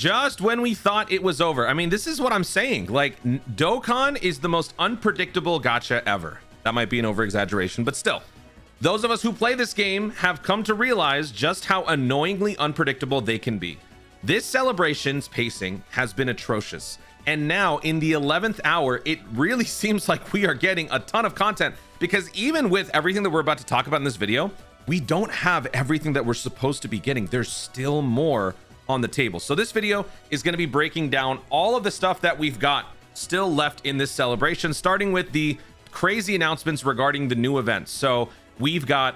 just when we thought it was over. I mean, this is what I'm saying. Like, Dokkan is the most unpredictable gacha ever. That might be an over-exaggeration, but still. Those of us who play this game have come to realize just how annoyingly unpredictable they can be. This celebration's pacing has been atrocious. And now, in the 11th hour, it really seems like we are getting a ton of content, because even with everything that we're about to talk about in this video, we don't have everything that we're supposed to be getting. There's still more on the table. So this video is going to be breaking down all of the stuff that we've got still left in this celebration, starting with the crazy announcements regarding the new events. So we've got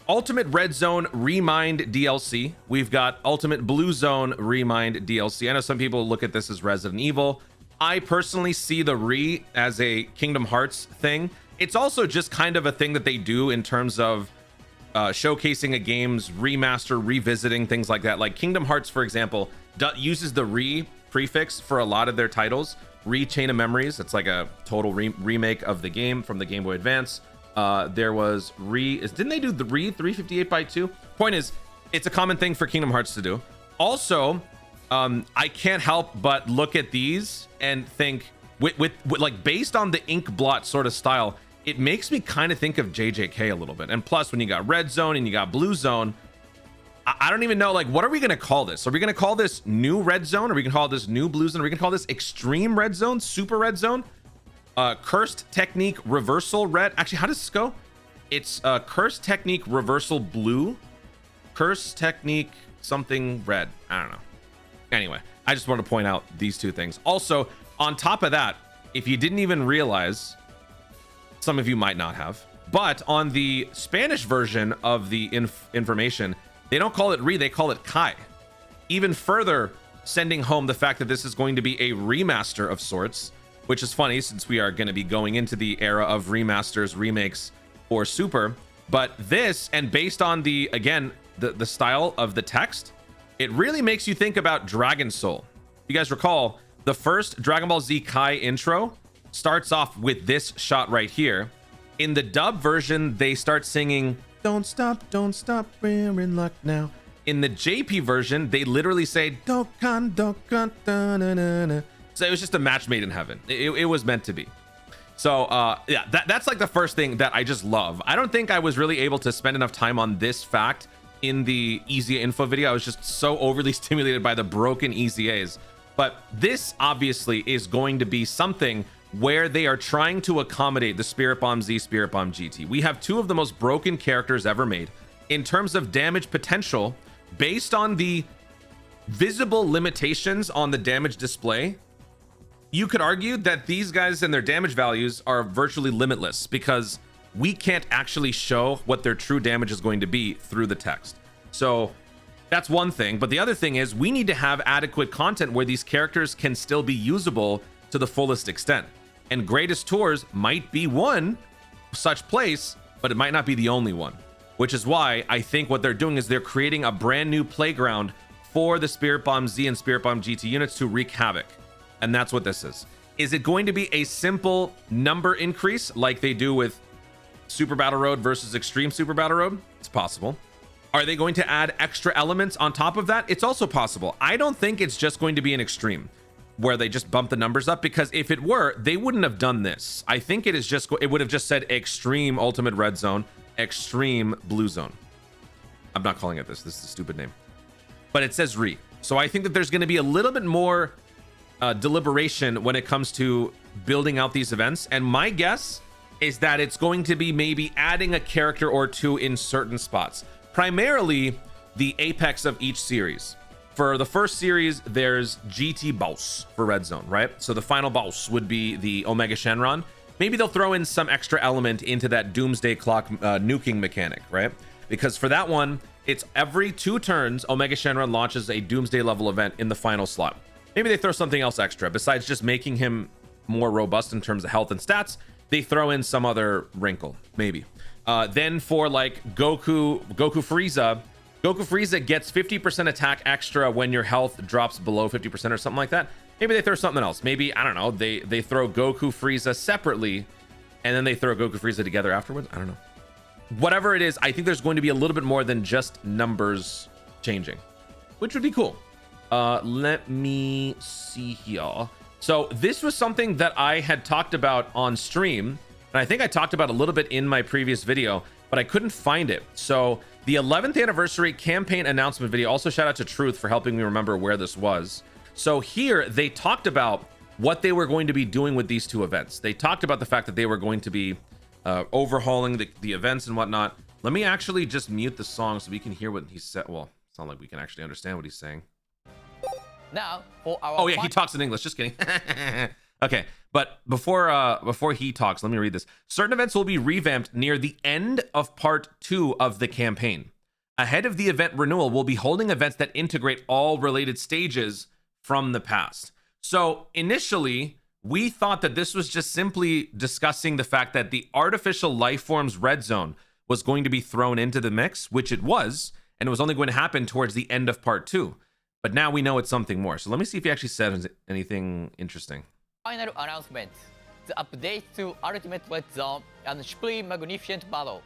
Ultimate Red Zone Remind DLC. We've got Ultimate Blue Zone Remind DLC. I know some people look at this as Resident Evil. I personally see the Re as a Kingdom Hearts thing. It's also just kind of a thing that they do in terms of showcasing a game's remaster, revisiting, things like that. Like Kingdom Hearts, for example, uses the Re prefix for a lot of their titles. Re Chain of Memories, it's like a total remake of the game from the Game Boy Advance. There was didn't they do the Re 358x2? Point is, it's a common thing for Kingdom Hearts to do. Also, I can't help but look at these and think, with like, based on the ink blot sort of style, it makes me kind of think of JJK a little bit. And plus, when you got Red Zone and you got Blue Zone, I don't even know, like, what are we going to call this? Are we going to call this New Red Zone? Are we going to call this New Blue Zone? Are we going to call this Extreme Red Zone? Super Red Zone? Cursed Technique Reversal Red. Actually, how does this go? It's Cursed Technique Reversal Blue. Cursed Technique something red. I don't know. Anyway, I just wanted to point out these two things. Also, on top of that, if you didn't even realize, some of you might not have, but on the Spanish version of the information, they don't call it Re, they call it Kai. Even further sending home the fact that this is going to be a remaster of sorts, which is funny since we are going to be going into the era of remasters, remakes, or Super. But this, and based on the, again, the style of the text, it really makes you think about Dragon Soul. You guys recall, the first Dragon Ball Z Kai intro starts off with this shot right here. In the dub version, they start singing, don't stop, we're in luck now. In the JP version, they literally say, Dokkan, Dokkan, da-na-na-na. So it was just a match made in heaven. It was meant to be. So yeah, that's like the first thing that I just love. I don't think I was really able to spend enough time on this fact in the Easy Info video. I was just so overly stimulated by the broken EZAs. But this obviously is going to be something where they are trying to accommodate the Spirit Bomb Z, Spirit Bomb GT. We have two of the most broken characters ever made. In terms of damage potential, based on the visible limitations on the damage display, you could argue that these guys and their damage values are virtually limitless, because we can't actually show what their true damage is going to be through the text. So that's one thing. But the other thing is, we need to have adequate content where these characters can still be usable to the fullest extent. And Greatest Tours might be one such place, but it might not be the only one. Which is why I think what they're doing is they're creating a brand new playground for the Spirit Bomb Z and Spirit Bomb GT units to wreak havoc. And that's what this is. Is it going to be a simple number increase like they do with Super Battle Road versus Extreme Super Battle Road? It's possible. Are they going to add extra elements on top of that? It's also possible. I don't think it's just going to be an Extreme where they just bump the numbers up, because if it were, they wouldn't have done this. I think it is just, it would have just said Extreme Ultimate Red Zone, Extreme Blue Zone. I'm not calling it this. This is a stupid name. But it says Re. So I think that there's going to be a little bit more deliberation when it comes to building out these events. And my guess is that it's going to be maybe adding a character or two in certain spots. Primarily the apex of each series. For the first series, there's GT Boss for Red Zone, right? So the final boss would be the Omega Shenron. Maybe they'll throw in some extra element into that Doomsday Clock nuking mechanic, right? Because for that one, it's every 2 turns, Omega Shenron launches a Doomsday level event in the final slot. Maybe they throw something else extra besides just making him more robust in terms of health and stats. They throw in some other wrinkle, maybe. Then for like Goku Frieza gets 50% attack extra when your health drops below 50% or something like that. Maybe they throw something else. Maybe, I don't know, they throw Goku Frieza separately and then they throw Goku Frieza together afterwards. I don't know. Whatever it is, I think there's going to be a little bit more than just numbers changing, which would be cool. Let me see here. So this was something that I had talked about on stream, and I think I talked about a little bit in my previous video, but I couldn't find it. So the 11th anniversary campaign announcement video, also shout out to Truth for helping me remember where this was. So here they talked about what they were going to be doing with these two events. They talked about the fact that they were going to be overhauling the events and whatnot. Let me actually just mute the song so we can hear what he said. Well, it's not like we can actually understand what he's saying. Now, for our oh yeah, he talks in English. Just kidding. Okay, but before he talks, let me read this. Certain events will be revamped near the end of part 2 of the campaign. Ahead of the event renewal, we'll be holding events that integrate all related stages from the past. So initially, we thought that this was just simply discussing the fact that the artificial life forms red zone was going to be thrown into the mix, which it was, and it was only going to happen towards the end of part 2. But now we know it's something more. So let me see if he actually said anything interesting. Final announcement. The update to Ultimate Red Zone and Supreme Magnificent Battle.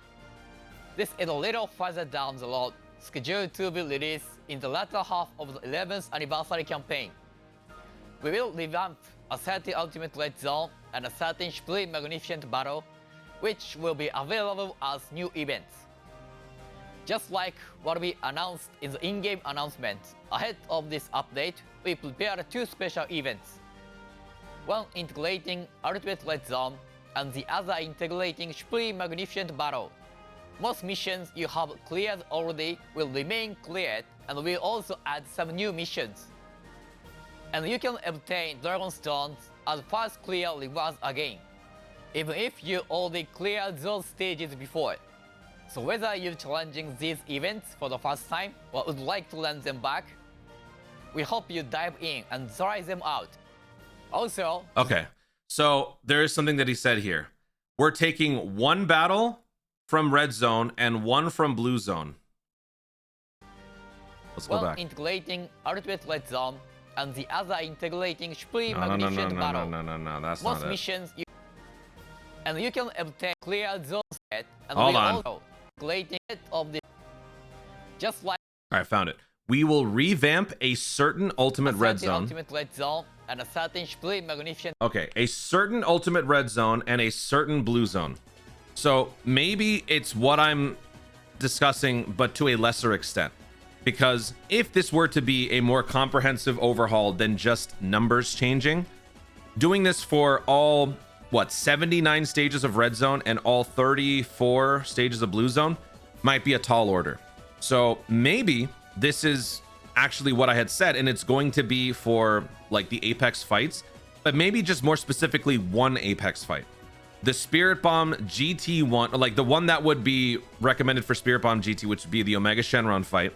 This is a little further down the road, scheduled to be released in the latter half of the 11th anniversary campaign. We will revamp a certain Ultimate Red Zone and a certain Supreme Magnificent Battle, which will be available as new events. Just like what we announced in the in-game announcement, ahead of this update, we prepared 2 special events. One integrating Ultimate Red Zone, and the other integrating Supreme Magnificent Battle. Most missions you have cleared already will remain cleared, and we'll also add some new missions. And you can obtain Dragon Stones as first clear rewards again, even if you already cleared those stages before. So whether you're challenging these events for the first time or would like to learn them back, we hope you dive in and try them out. Also, okay, so there is something that he said here. We're taking 1 battle from Red Zone and 1 from Blue Zone. Let's go back. Integrating Ultimate Red Zone and the other integrating Supreme Magnificent Battle. No, that's most not missions and you can obtain clear zone set, and hold we on. Also integrating it of the just like. All right, found it. We will revamp a certain Ultimate Red Zone. Ultimate Red Zone and a certain Supreme Magnificent. Okay, a certain Ultimate Red Zone and a certain Blue Zone. So maybe it's what I'm discussing, but to a lesser extent. Because if this were to be a more comprehensive overhaul than just numbers changing, doing this for all, 79 stages of Red Zone and all 34 stages of Blue Zone might be a tall order. So maybe this is actually what I had said, and it's going to be for like the Apex fights, but maybe just more specifically 1 Apex fight. The Spirit Bomb GT one, like the one that would be recommended for Spirit Bomb GT, which would be the Omega Shenron fight.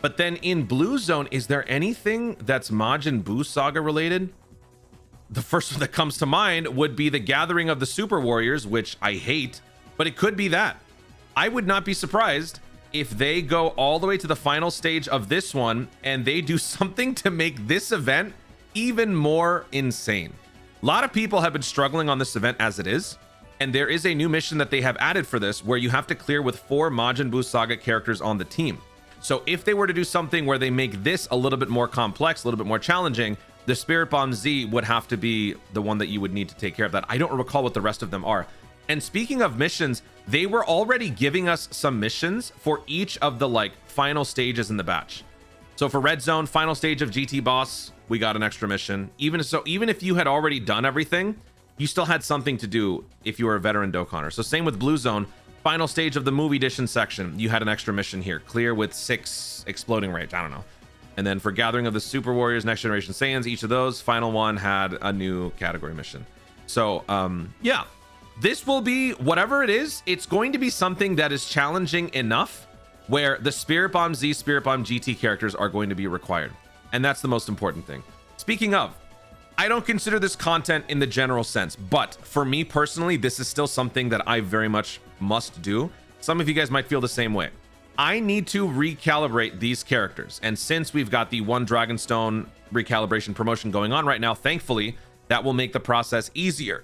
But then in Blue Zone, is there anything that's Majin Buu Saga related? The first one that comes to mind would be the Gathering of the Super Warriors, which I hate, but it could be that. I would not be surprised if they go all the way to the final stage of this one and they do something to make this event even more insane. A lot of people have been struggling on this event as it is, and there is a new mission that they have added for this where you have to clear with 4 Majin Buu Saga characters on the team. So if they were to do something where they make this a little bit more complex, a little bit more challenging, the Spirit Bomb Z would have to be the one that you would need to take care of that. I don't recall what the rest of them are. And speaking of missions, they were already giving us some missions for each of the like final stages in the batch. So for Red Zone, final stage of GT Boss, we got an extra mission. Even if you had already done everything, you still had something to do if you were a veteran Dokkaner. So same with Blue Zone, final stage of the movie edition section, you had an extra mission here, clear with 6 exploding rage, I don't know. And then for Gathering of the Super Warriors, Next Generation Saiyans, each of those, final one had a new category mission. So yeah, this will be, whatever it is, it's going to be something that is challenging enough where the Spirit Bomb Z, Spirit Bomb GT characters are going to be required. And that's the most important thing. Speaking of, I don't consider this content in the general sense, but for me personally, this is still something that I very much must do. Some of you guys might feel the same way. I need to recalibrate these characters. And since we've got the 1 Dragonstone recalibration promotion going on right now, thankfully, that will make the process easier.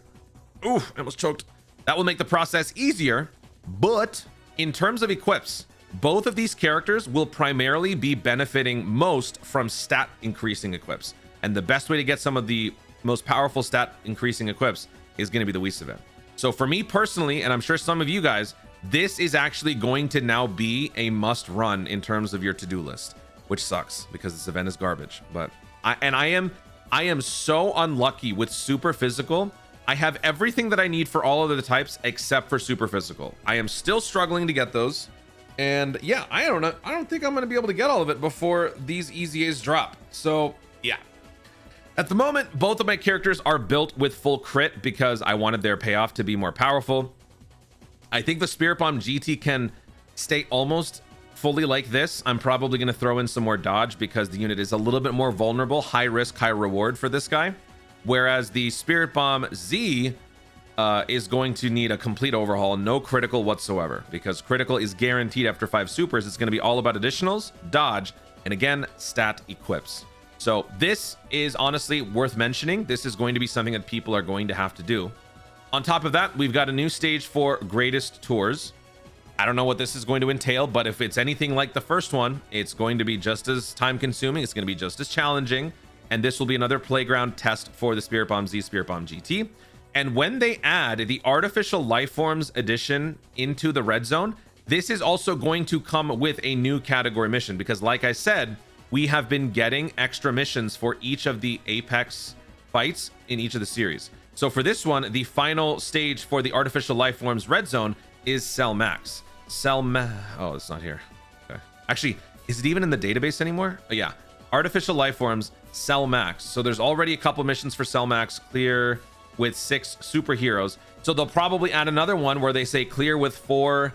Ooh, I almost choked. That will make the process easier. But in terms of equips, both of these characters will primarily be benefiting most from stat increasing equips. And the best way to get some of the most powerful stat increasing equips is going to be the Whis event. So for me personally, and I'm sure some of you guys, this is actually going to now be a must run in terms of your to-do list, which sucks because this event is garbage. But I am so unlucky with super physical. I have everything that I need for all of the types except for super physical. I am still struggling to get those. And yeah, I don't know. I don't think I'm going to be able to get all of it before these EZAs drop. So yeah, at the moment, both of my characters are built with full crit because I wanted their payoff to be more powerful. I think the Spirit Bomb GT can stay almost fully like this. I'm probably going to throw in some more dodge because the unit is a little bit more vulnerable, high risk, high reward for this guy. Whereas the Spirit Bomb Z is going to need a complete overhaul, no critical whatsoever, because critical is guaranteed after 5 supers. It's going to be all about additionals, dodge, and again, stat equips. So this is honestly worth mentioning. This is going to be something that people are going to have to do. On top of that, we've got a new stage for greatest tours. I don't know what this is going to entail, but if it's anything like the first one, it's going to be just as time consuming. It's going to be just as challenging. And this will be another playground test for the Spirit Bomb Z, Spirit Bomb GT. And when they add the Artificial Lifeforms edition into the red zone, this is also going to come with a new category mission, because like I said, we have been getting extra missions for each of the Apex fights in each of the series. So for this one, the final stage for the Artificial Lifeforms red zone is Cell Max. Oh, it's not here. Okay. Actually, is it even in the database anymore? Oh, yeah. Artificial Lifeforms, Cell Max. So there's already a couple missions for Cell Max, clear with 6 superheroes. So they'll probably add another one where they say clear with 4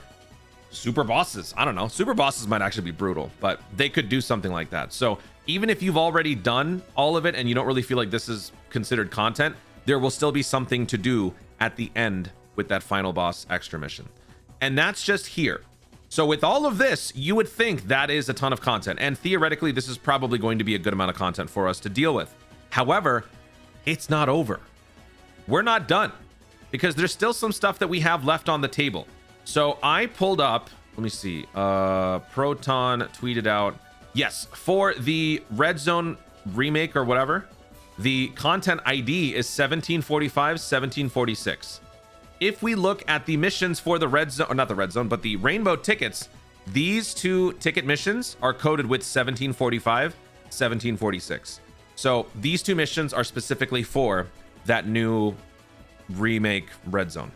super bosses. I don't know. Super bosses might actually be brutal, but they could do something like that. So even if you've already done all of it and you don't really feel like this is considered content, there will still be something to do at the end with that final boss extra mission. And that's just here. So with all of this, you would think that is a ton of content. And theoretically, this is probably going to be a good amount of content for us to deal with. However, it's not over. We're not done because there's still some stuff that we have left on the table. So I pulled up, let me see, Proton tweeted out, yes, for the Red Zone remake or whatever, the content ID is 1745, 1746. If we look at the missions for the red zone, or not the red zone, but the rainbow tickets, these 2 ticket missions are coded with 1745, 1746. So these 2 missions are specifically for that new remake red zone,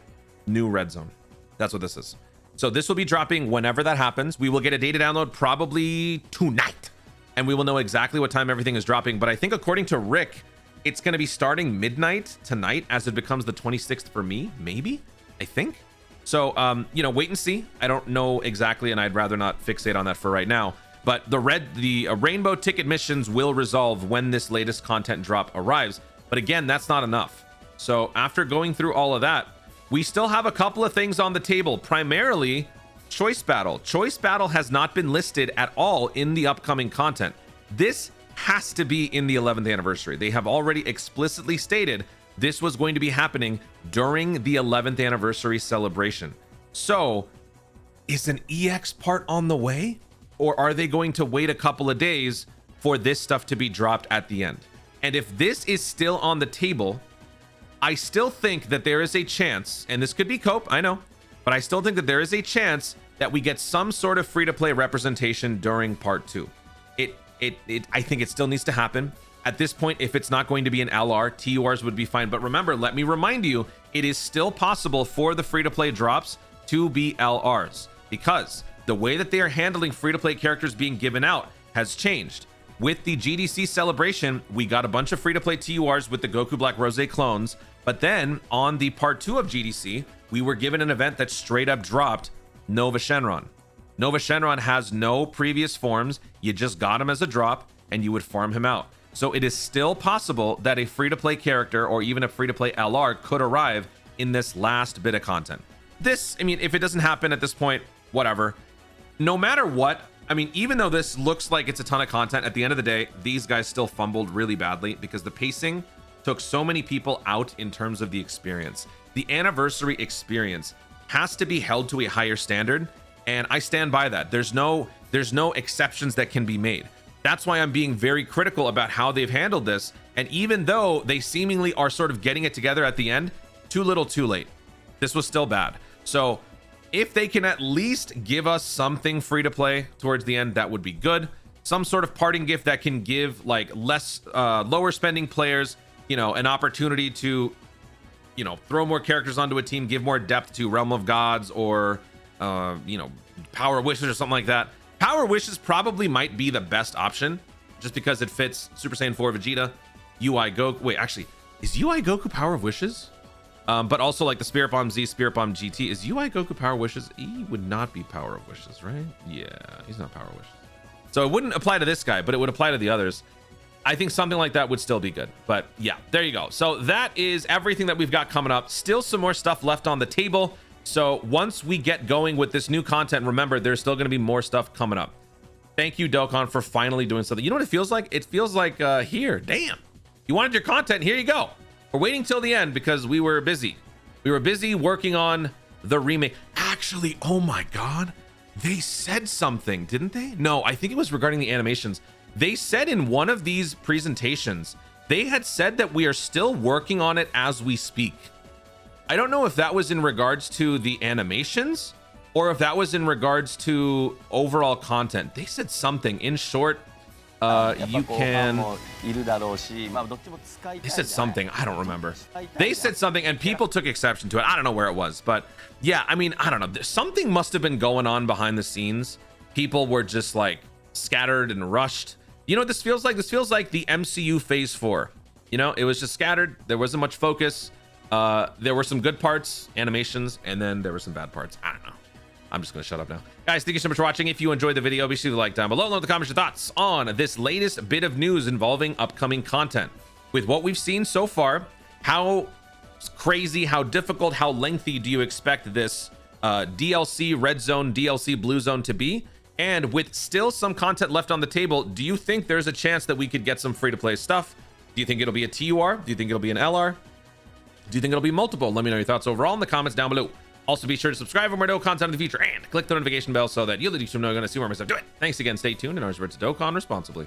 new red zone. That's what this is. So this will be dropping whenever that happens. We will get a data download probably tonight, and we will know exactly what time everything is dropping. But I think according to Rick, it's going to be starting midnight tonight as it becomes the 26th for me, maybe, I think. So, you know, wait and see. I don't know exactly, and I'd rather not fixate on that for right now. But the rainbow ticket missions will resolve when this latest content drop arrives. But again, that's not enough. So after going through all of that, we still have a couple of things on the table, primarily Choice Battle. Choice Battle has not been listed at all in the upcoming content. This has to be in the 11th anniversary. They have already explicitly stated this was going to be happening during the 11th anniversary celebration. So is an EX part on the way, or are they going to wait a couple of days for this stuff to be dropped at the end? And if this is still on the table, I still think that there is a chance, and this could be cope, I know, but I still think that there is a chance that we get some sort of free-to-play representation during part 2. I think it still needs to happen. At this point, if it's not going to be an LR, TURs would be fine. But remember, let me remind you, it is still possible for the free-to-play drops to be LRs, because the way that they are handling free-to-play characters being given out has changed. With the GDC celebration, we got a bunch of free-to-play TURs with the Goku Black Rose clones, but then on the part 2 of GDC, we were given an event that straight up dropped Nova Shenron. Nova Shenron has no previous forms. You just got him as a drop and you would farm him out. So it is still possible that a free-to-play character or even a free-to-play LR could arrive in this last bit of content. This, I mean, if it doesn't happen at this point, whatever. No matter what, I mean, even though this looks like it's a ton of content, at the end of the day, these guys still fumbled really badly because the pacing took so many people out in terms of the experience. The anniversary experience has to be held to a higher standard. And I stand by that. There's no exceptions that can be made. That's why I'm being very critical about how they've handled this. And even though they seemingly are sort of getting it together at the end, too little, too late. This was still bad. So if they can at least give us something free to play towards the end, that would be good. Some sort of parting gift that can give like less, lower spending players, you know, an opportunity to, you know, throw more characters onto a team, give more depth to Realm of Gods or, you know, Power Wishes or something like that. Power Wishes probably might be the best option just because it fits Super Saiyan 4 Vegeta, UI Goku. Wait, actually, is UI Goku Power of Wishes? But also like the Spirit Bomb Z, Spirit Bomb GT. Is UI Goku Power Wishes? He would not be Power of Wishes, right? Yeah, he's not Power of Wishes. So it wouldn't apply to this guy, but it would apply to the others. I think something like that would still be good. But yeah, there you go. So that is everything that we've got coming up. Still some more stuff left on the table. So once we get going with this new content, remember, there's still going to be more stuff coming up. Thank you, Dokkan, for finally doing something. You know what it feels like? It feels like here, damn. You wanted your content, here you go. We're waiting till the end because we were busy. We were busy working on the remake. Actually, oh my God, they said something, didn't they? No, I think it was regarding the animations. They said in one of these presentations, they had said that we are still working on it as we speak. I don't know if that was in regards to the animations or if that was in regards to overall content. They said something. In short, you can... They said something. I don't remember. They said something and people took exception to it. I don't know where it was, but yeah, I mean, I don't know. Something must have been going on behind the scenes. People were just like scattered and rushed. You know what this feels like? This feels like the MCU Phase 4. You know, it was just scattered. There wasn't much focus. There were some good parts, animations, and then there were some bad parts. I don't know. I'm just going to shut up now. Guys, thank you so much for watching. If you enjoyed the video, be sure to like down below. Let the comments your thoughts on this latest bit of news involving upcoming content. With what we've seen so far, how crazy, how difficult, how lengthy do you expect this DLC Red Zone, DLC Blue Zone to be? And with still some content left on the table, do you think there's a chance that we could get some free-to-play stuff? Do you think it'll be a TUR? Do you think it'll be an LR? Do you think it'll be multiple? Let me know your thoughts overall in the comments down below. Also, be sure to subscribe for more Dokkan content in the future and click the notification bell so that you'll know when I'm going to see more of my stuff. Do it. Thanks again. Stay tuned. And ours, it's Dokkan responsibly.